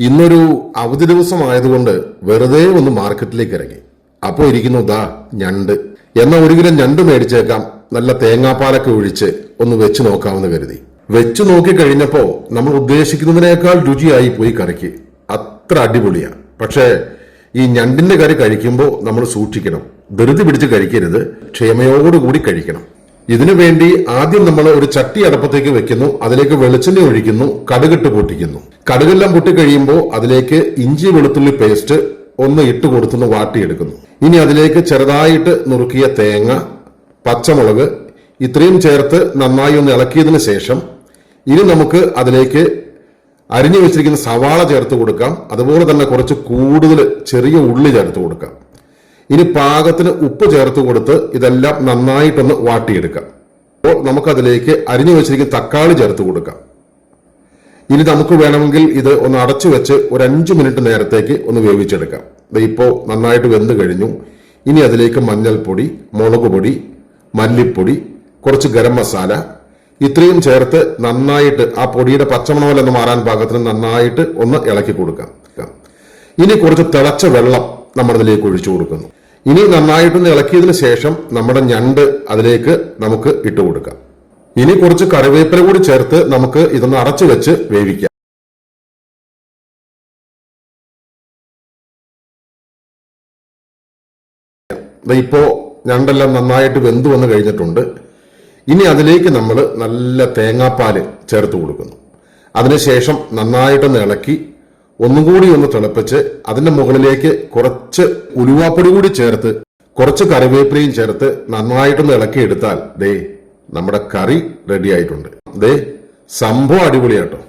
ഇന്നൊരു അവധി ദിവസമായതുകൊണ്ട് വെറുതെ ഒന്ന് മാർക്കറ്റിലേക്ക് ഇറങ്ങി. അപ്പോൾ ഇരിക്കുന്നു ദാ ഞണ്ട്. എന്നാ ഒരു കിലോ ഞണ്ട് മേടിച്ചേക്കാം, നല്ല തേങ്ങാപ്പാലൊക്കെ ഒഴിച്ച് ഒന്ന് വെച്ച് നോക്കാമെന്ന് കരുതി. വെച്ചു നോക്കി കഴിഞ്ഞപ്പോ നമ്മൾ ഉദ്ദേശിക്കുന്നതിനേക്കാൾ രുചിയായി പോയി കറിക്ക്. അത്ര അടിപൊളിയാ. പക്ഷേ ഈ ഞണ്ടിന്റെ കറി കഴിക്കുമ്പോൾ നമ്മൾ സൂക്ഷിക്കണം. ധൃതി പിടിച്ച് കഴിക്കരുത്, ക്ഷമയോടുകൂടി കഴിക്കണം. ഇതിനു വേണ്ടി ആദ്യം നമ്മൾ ഒരു ചട്ടി അടപ്പത്തേക്ക് വെക്കുന്നു. അതിലേക്ക് വെളിച്ചെണ്ണ ഒഴിക്കുന്നു, കടുകിട്ട് പൊട്ടിക്കുന്നു. കടുകെല്ലാം പൊട്ടിക്കഴിയുമ്പോൾ അതിലേക്ക് ഇഞ്ചി വെളുത്തുള്ളി പേസ്റ്റ് ഒന്ന് ഇട്ട് കൊടുത്തൊന്ന് വാട്ടിയെടുക്കുന്നു. ഇനി അതിലേക്ക് ചെറുതായിട്ട് നുറുക്കിയ തേങ്ങ, പച്ചമുളക് ഇത്രയും ചേർത്ത് നന്നായി ഒന്ന് ഇളക്കിയതിനു ശേഷം ഇനി നമുക്ക് അതിലേക്ക് അരിഞ്ഞു വെച്ചിരിക്കുന്ന സവാള ചേർത്ത് കൊടുക്കാം. അതുപോലെ തന്നെ കുറച്ച് കൂടുതൽ ചെറിയ ഉള്ളി ചേർത്ത് കൊടുക്കാം. ഇനി പാകത്തിന് ഉപ്പ് ചേർത്ത് കൊടുത്ത് ഇതെല്ലാം നന്നായിട്ടൊന്ന് വാട്ടിയെടുക്കാം. അപ്പോൾ നമുക്കതിലേക്ക് അരിഞ്ഞു വെച്ചിരിക്കുന്ന തക്കാളി ചേർത്ത് കൊടുക്കാം. ഇനി നമുക്ക് വേണമെങ്കിൽ ഇത് ഒന്ന് അടച്ചു വെച്ച് ഒരു 5 മിനിറ്റ് നേരത്തേക്ക് ഒന്ന് വേവിച്ചെടുക്കാം. ഇപ്പോൾ നന്നായിട്ട് വെന്ത് കഴിഞ്ഞു. ഇനി അതിലേക്ക് മഞ്ഞൾപ്പൊടി, മുളക് പൊടി, മല്ലിപ്പൊടി, കുറച്ച് ഗരം മസാല ഇത്രയും ചേർത്ത് നന്നായിട്ട് ആ പൊടിയുടെ പച്ചമണമെന്ന് മാറാൻ പാകത്തിന് നന്നായിട്ട് ഒന്ന് ഇളക്കി കൊടുക്കാം. ഇനി കുറച്ച് തിളച്ച വെള്ളം നമ്മൾ അതിലേക്ക് ഒഴിച്ചു കൊടുക്കുന്നു. ഇനി നന്നായിട്ടൊന്ന് ഇളക്കിയതിന് ശേഷം നമ്മുടെ ഞണ്ട് അതിലേക്ക് നമുക്ക് ഇട്ട് കൊടുക്കാം. ഇനി കുറച്ച് കറിവേപ്പില കൂടി ചേർത്ത് നമുക്ക് ഇതൊന്ന് അടച്ചു വെച്ച് വേവിക്കാം. ഇപ്പോ ഞണ്ടെല്ലാം നന്നായിട്ട് വെന്തു വന്ന് കഴിഞ്ഞിട്ടുണ്ട്. ഇനി അതിലേക്ക് നമ്മൾ നല്ല തേങ്ങാപ്പാല് ചേർത്ത് കൊടുക്കുന്നു. അതിനുശേഷം നന്നായിട്ടൊന്ന് ഇളക്കി ഒന്നും കൂടി ഒന്ന് തിളപ്പിച്ച് അതിന്റെ മുകളിലേക്ക് കുറച്ച് ഉലുവാപ്പൊടി കൂടി ചേർത്ത് കുറച്ച് കറിവേപ്പിലയും ചേർത്ത് നന്നായിട്ടൊന്ന് ഇളക്കിയെടുത്താൽ ദേ നമ്മുടെ കറി റെഡി ആയിട്ടുണ്ട്. ദേ സംഭവം അടിപൊളിയാട്ടോ.